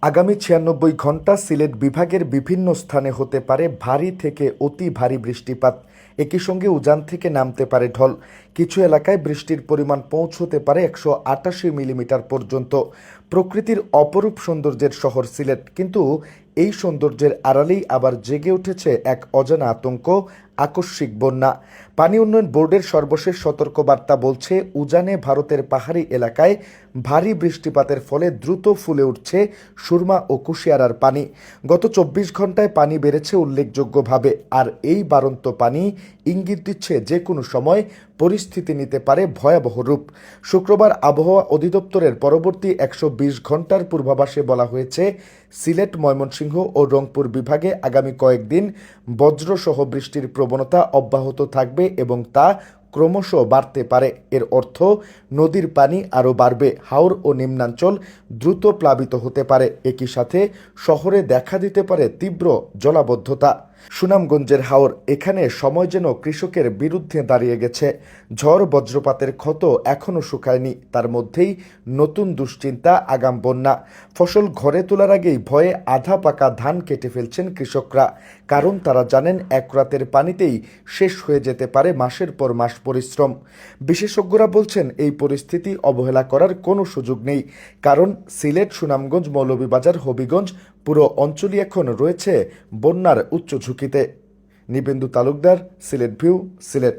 আগামী ৯৬ ঘণ্টা সিলেট বিভাগের বিভিন্ন স্থানে হতে পারে ভারী থেকে অতি ভারী বৃষ্টিপাত। একই সঙ্গে উজান থেকে নামতে পারে ঢল। কিছু এলাকায় বৃষ্টির পরিমাণ পৌঁছতে পারে ১৮৮ মিলিমিটার পর্যন্ত। প্রকৃতির অপরূপ সৌন্দর্যের শহর সিলেট, কিন্তু এই সৌন্দর্যের আড়ালেই আবার জেগে উঠেছে এক অজানা আতঙ্ক, আকস্মিক বন্যা। পানি উন্নয়ন বোর্ডের সর্বশেষ সতর্কবার্তা বলছে, উজানে ভারতের পাহাড়ি এলাকায় ভারী বৃষ্টিপাতের ফলে দ্রুত ফুলে উঠছে সুরমা ও কুশিয়ারার পানি। গত ২৪ ঘন্টায় পানি বেড়েছে উল্লেখযোগ্যভাবে, আর এই বাড়ন্ত পানি ইঙ্গিত দিচ্ছে যে কোনো সময় পরিস্থিতি নিতে পারে ভয়াবহ রূপ। শুক্রবার আবহাওয়া অধিদপ্তরের পরবর্তী ১২০ ঘন্টার পূর্বাভাসে বলা হয়েছে, সিলেট, ময়মনসিংহ ও রংপুর বিভাগে আগামী কয়েকদিন বজ্রসহ বৃষ্টির প্রবণতা অব্যাহত থাকবে এবং তা ক্রমশ বাড়তে পারে। এর অর্থ নদীর পানি আরও বাড়বে, হাওর ও নিম্নাঞ্চল দ্রুত প্লাবিত হতে পারে। একই সাথে শহরে দেখা দিতে পারে তীব্র জলাবদ্ধতা। সুনামগঞ্জের হাওর, এখানে সময় যেন কৃষকের বিরুদ্ধে দাঁড়িয়ে গেছে। ঝড় বজ্রপাতের ক্ষত এখনও শুকায়নি, তার মধ্যেই নতুন দুশ্চিন্তা, আগাম বন্যা। ফসল ঘরে তোলার আগেই ভয়ে আধা পাকা ধান কেটে ফেলছেন কৃষকরা, কারণ তারা জানেন এক রাতের পানিতেই শেষ হয়ে যেতে পারে মাসের পর মাস পরিশ্রম। বিশেষজ্ঞরা বলছেন, এই পরিস্থিতি অবহেলা করার কোনো সুযোগ নেই, কারণ সিলেট, সুনামগঞ্জ, মৌলভীবাজার, হবিগঞ্জ পুরো অঞ্চলই এখন রয়েছে বন্যার উচ্চ ঝুঁকিতে। নিবেন্দু তালুকদার, সিলেট ভিউ, সিলেট।